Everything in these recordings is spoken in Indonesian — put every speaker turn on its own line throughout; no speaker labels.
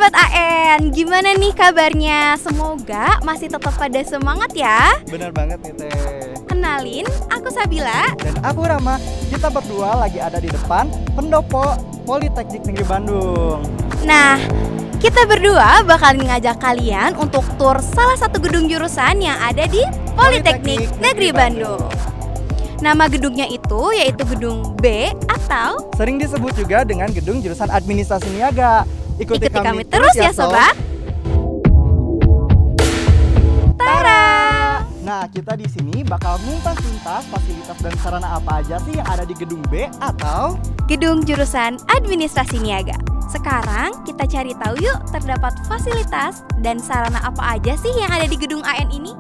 Sobat AN, gimana nih kabarnya? Semoga masih tetap pada semangat ya.
Bener banget nih Teh.
Kenalin, aku Sabila.
Dan aku Rama. Kita berdua lagi ada di depan pendopo Politeknik Negeri Bandung.
Nah, kita berdua bakal ngajak kalian untuk tur salah satu gedung jurusan yang ada di Politeknik Negeri Bandung. Nama gedungnya itu yaitu gedung B atau
sering disebut juga dengan gedung jurusan Administrasi Niaga. Ikuti
kami terus ya sobat. Tara.
Nah, kita di sini bakal muntas-muntas fasilitas dan sarana apa aja sih yang ada di gedung B atau
gedung jurusan Administrasi Niaga. Sekarang kita cari tahu yuk terdapat fasilitas dan sarana apa aja sih yang ada di gedung AN ini.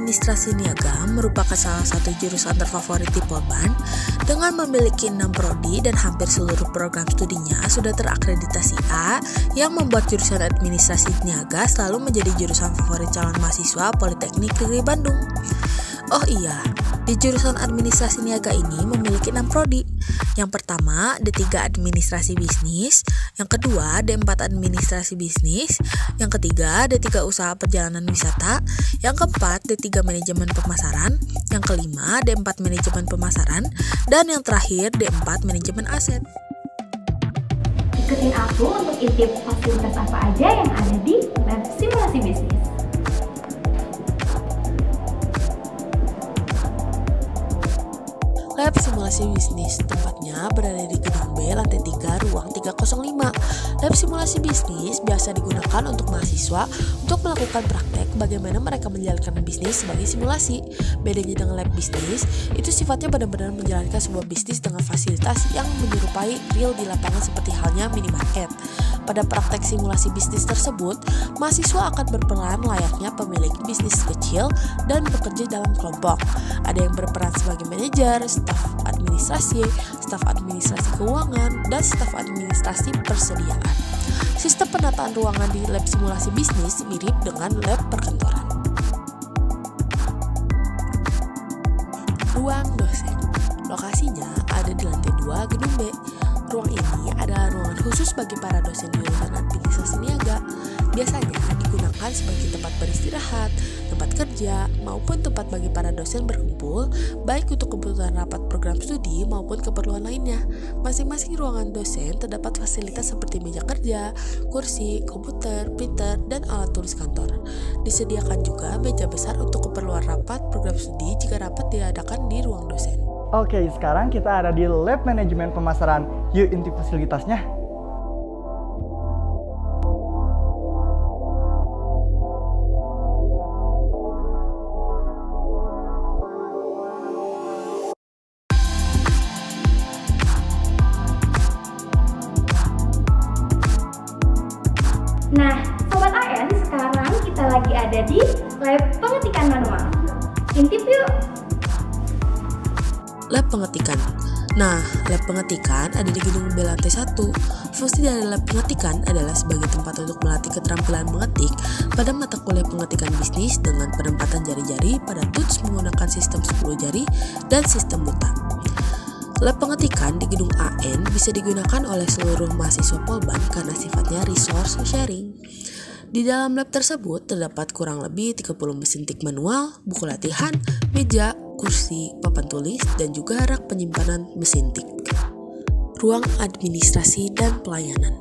Administrasi Niaga merupakan salah satu jurusan terfavorit di Polban dengan memiliki 6 prodi dan hampir seluruh program studinya sudah terakreditasi A, yang membuat jurusan Administrasi Niaga selalu menjadi jurusan favorit calon mahasiswa Politeknik Negeri Bandung. Oh iya, di jurusan Administrasi Niaga ini memiliki 6 prodi. Yang pertama, D3 Administrasi Bisnis, yang kedua D4 Administrasi Bisnis, yang ketiga D3 Usaha Perjalanan Wisata, yang keempat D3 Manajemen Pemasaran, yang kelima D4 Manajemen Pemasaran, dan yang terakhir D4 Manajemen Aset.
Ikutin aku untuk intip fasilitas apa aja yang ada di lab simulasi bisnis.
Lab simulasi bisnis tempatnya berada di gedung B lantai 3 ruang 305. Lab simulasi bisnis biasa digunakan untuk mahasiswa untuk melakukan praktek bagaimana mereka menjalankan bisnis sebagai simulasi. Bedanya dengan lab bisnis, itu sifatnya benar-benar menjalankan sebuah bisnis dengan fasilitas yang menyerupai real di lapangan seperti halnya minimarket. Pada praktek simulasi bisnis tersebut, mahasiswa akan berperan layaknya pemilik bisnis kecil dan bekerja dalam kelompok. Ada yang berperan sebagai manajer, staf administrasi keuangan, dan staf administrasi persediaan. Sistem penataan ruangan di lab simulasi bisnis mirip dengan lab perkantoran. Ruang dosen. Lokasinya ada di lantai 2 gedung B. Ruang ini adalah ruangan khusus bagi para dosen jurusan Administrasi Niaga. Biasanya digunakan sebagai tempat beristirahat, tempat kerja, maupun tempat bagi para dosen berkumpul, baik untuk kebutuhan rapat program studi maupun keperluan lainnya. Masing-masing ruangan dosen terdapat fasilitas seperti meja kerja, kursi, komputer, printer, dan alat tulis kantor. Disediakan juga meja besar untuk keperluan rapat program studi jika rapat diadakan di ruang dosen.
Oke, sekarang kita ada di Lab Manajemen Pemasaran. Yuk intip fasilitasnya.
Nah, Sobat AN, sekarang kita lagi ada di lab pengetikan manual. Intip yuk.
Lab pengetikan. Nah, lab pengetikan ada di gedung B lantai 1. Fungsi dari lab pengetikan adalah sebagai tempat untuk melatih keterampilan mengetik pada mata kuliah pengetikan bisnis dengan penempatan jari-jari pada tools menggunakan sistem 10 jari dan sistem buta. Lab pengetikan di gedung AN bisa digunakan oleh seluruh mahasiswa Polban karena sifatnya resource sharing. Di dalam lab tersebut terdapat kurang lebih 30 mesin tik manual, buku latihan, meja, kursi, papan tulis, dan juga rak penyimpanan mesin tik. Ruang administrasi dan pelayanan.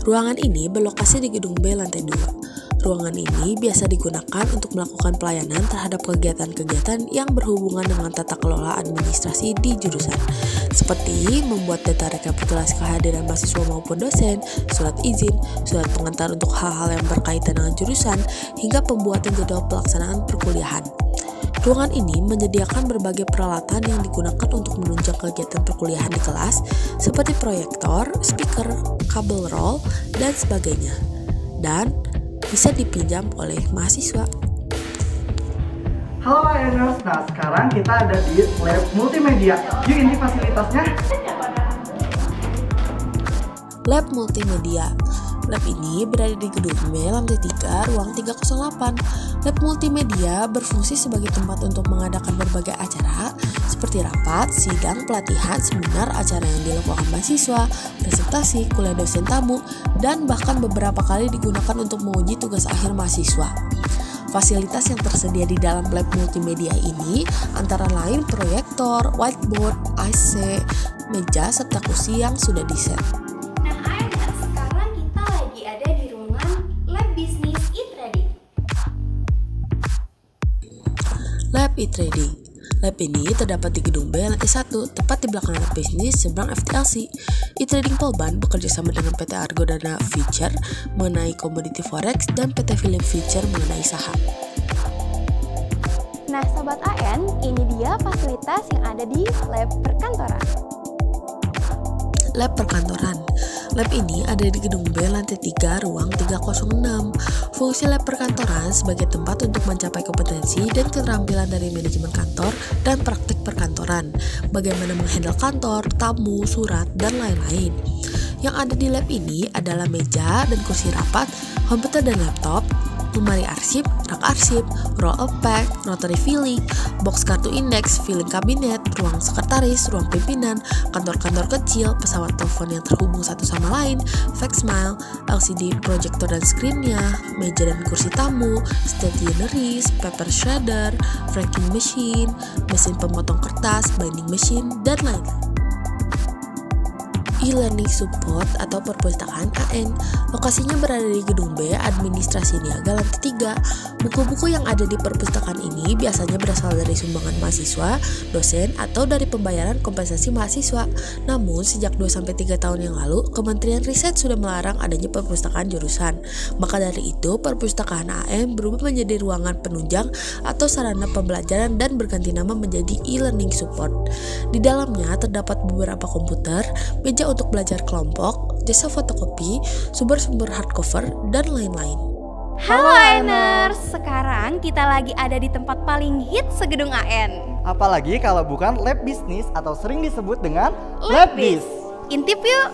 Ruangan ini berlokasi di gedung B lantai 2. Ruangan ini biasa digunakan untuk melakukan pelayanan terhadap kegiatan-kegiatan yang berhubungan dengan tata kelola administrasi di jurusan, seperti membuat data rekapitulasi kehadiran mahasiswa maupun dosen, surat izin, surat pengantar untuk hal-hal yang berkaitan dengan jurusan, hingga pembuatan jadwal pelaksanaan perkuliahan. Ruangan ini menyediakan berbagai peralatan yang digunakan untuk menunjang kegiatan perkuliahan di kelas, seperti proyektor, speaker, kabel roll, dan sebagainya, dan bisa dipinjam oleh mahasiswa.
Halo ANers, nah sekarang kita ada di lab multimedia. Yuk intip fasilitasnya.
Lab multimedia. Lab ini berada di gedung B lantai 3, ruang 308. Lab multimedia berfungsi sebagai tempat untuk mengadakan berbagai acara seperti rapat, sidang, pelatihan, seminar, acara yang dilakukan mahasiswa, presentasi, kuliah dosen tamu, dan bahkan beberapa kali digunakan untuk menguji tugas akhir mahasiswa. Fasilitas yang tersedia di dalam lab multimedia ini antara lain proyektor, whiteboard, AC, meja, serta kursi yang sudah diset.
Nah, Aener, sekarang kita lagi ada di ruangan Lab Bisnis e-Trading.
Lab e-Trading. Lab ini terdapat di gedung B lantai 1, tepat di belakang lab bisnis seberang FTLC. E-Trading Polban bekerja sama dengan PT Argodana Future mengenai komoditi forex dan PT Philip Future mengenai saham.
Nah, Sobat AN, ini dia fasilitas yang ada di lab perkantoran.
Lab perkantoran. Lab ini ada di gedung B lantai 3, ruang 306. Fungsi lab perkantoran sebagai tempat untuk mencapai kompetensi dan keterampilan dari manajemen kantor dan praktik perkantoran, bagaimana menghandle kantor, tamu, surat, dan lain-lain. Yang ada di lab ini adalah meja dan kursi rapat, komputer dan laptop, lemari arsip, rak arsip, roll of pack, rotary filling, box kartu indeks, filling kabinet, ruang sekretaris, ruang pimpinan, kantor-kantor kecil, pesawat telepon yang terhubung satu sama lain, fax mail, LCD proyektor dan screen-nya, meja dan kursi tamu, stationeries, paper shredder, franking machine, mesin pemotong kertas, binding machine, dan lain-lain. E-learning support atau perpustakaan AN. Lokasinya berada di gedung B administrasi niaga lantai 3. Buku-buku yang ada di perpustakaan ini biasanya berasal dari sumbangan mahasiswa, dosen, atau dari pembayaran kompensasi mahasiswa. Namun sejak 2-3 tahun yang lalu, Kementerian Riset sudah melarang adanya perpustakaan jurusan. Maka dari itu, perpustakaan AN berubah menjadi ruangan penunjang atau sarana pembelajaran dan berganti nama menjadi e-learning support. Di dalamnya terdapat beberapa komputer, meja untuk belajar kelompok, jasa fotokopi, sumber-sumber hardcover, dan lain-lain.
Halo Aener, sekarang kita lagi ada di tempat paling hit segedung AN.
Apalagi kalau bukan lab bisnis atau sering disebut dengan lab bis.
Intip yuk.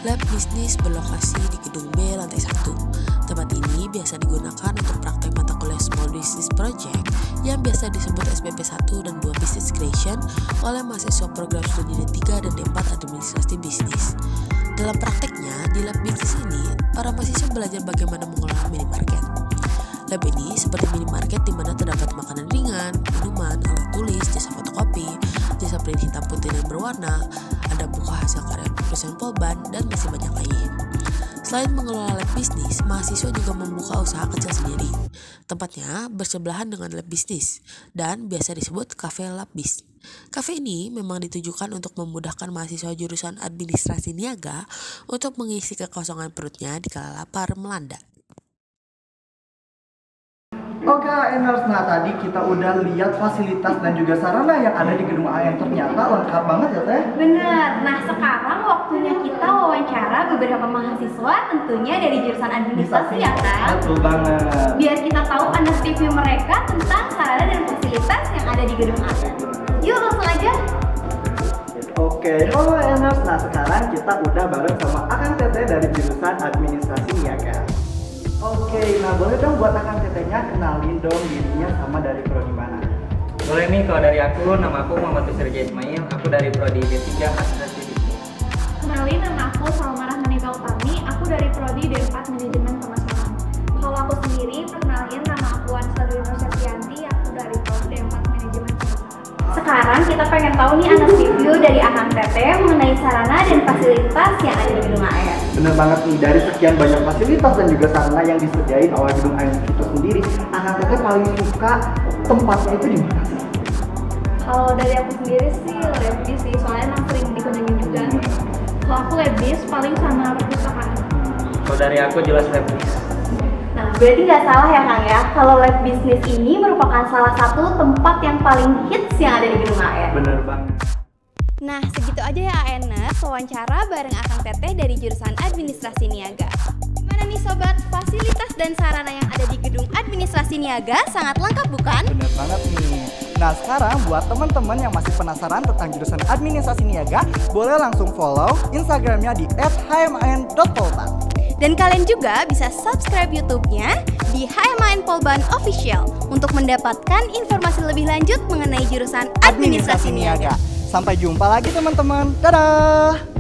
Lab bisnis berlokasi di gedung B lantai 1. Tempat ini biasa digunakan untuk praktek mata kuliah Small Business Project yang biasa disebut SBP 1 dan 2 Business Creation oleh mahasiswa program studi D3 dan D4 Administrasi Bisnis. Dalam prakteknya, di lab bisnis ini, para mahasiswa belajar bagaimana mengelola minimarket. Lab ini seperti minimarket di mana terdapat makanan ringan, minuman, alat tulis, jasa fotokopi, jasa print hitam putih dan berwarna, ada buku hasil karya dosen Polban, dan masih banyak lagi. Selain mengelola lab bisnis, mahasiswa juga membuka usaha kecil sendiri. Tempatnya bersebelahan dengan lab bisnis dan biasa disebut kafe labbis. Kafe ini memang ditujukan untuk memudahkan mahasiswa jurusan administrasi niaga untuk mengisi kekosongan perutnya di kala lapar melanda.
Oke Aeners, nah tadi kita udah lihat fasilitas dan juga sarana yang ada di gedung AN, ternyata lengkap banget ya Teh?
Bener, nah sekarang waktunya kita wawancara beberapa mahasiswa tentunya dari jurusan administrasi ya kan?
Betul banget.
Biar kita tahu under review mereka tentang sarana dan fasilitas yang ada di gedung AN. Yuk langsung aja.
Oke, halo Aeners, nah sekarang kita udah bareng sama Akang Teteh dari jurusan administrasi niaga. Oke, nah boleh dong buat Akang Tetehnya kenalin dong dirinya sama dari prodi mana?
Boleh nih, kalau dari aku, nama aku Muhammad Tusirja Ismail, aku dari prodi D3 Administrasi Bisnis.
Kenalin, nama aku Salma Rahmanita Utami, aku dari prodi D4 Manajemen Pemasaran. Kalau aku sendiri, perkenalin, nama aku Ansari Nursyatianti, aku dari prodi D4 Manajemen Pemasaran.
Sekarang kita pengen tahu nih under review dari Akang Teteh mengenai sarana dan fasilitas yang ada di gedung AN.
Bener banget nih, dari sekian banyak fasilitas dan juga sarana yang disediain oleh gedung AN itu sendiri, Akang Teteh paling suka tempatnya itu di mana sih?
Kalau dari aku sendiri sih, lebih sih, soalnya emang sering dikunjungi juga. Kalau aku lebih paling sama perpustakaan.
Kalau dari aku jelas lab bis.
Nah, berarti nggak salah ya Kang ya, kalau lab bisnis ini merupakan salah satu tempat yang paling hits yang ada di gedung AN.
Bener banget.
Nah, segitu aja ya ANers, wawancara bareng Akang Teteh dari jurusan Administrasi Niaga. Gimana nih sobat, fasilitas dan sarana yang ada di gedung Administrasi Niaga sangat lengkap bukan?
Bener banget nih. Nah sekarang buat teman-teman yang masih penasaran tentang jurusan administrasi niaga, boleh langsung follow Instagramnya di @hmin.polban.
Dan kalian juga bisa subscribe YouTube-nya di HMAN Polban Official untuk mendapatkan informasi lebih lanjut mengenai jurusan administrasi niaga.
Sampai jumpa lagi teman-teman. Dadah!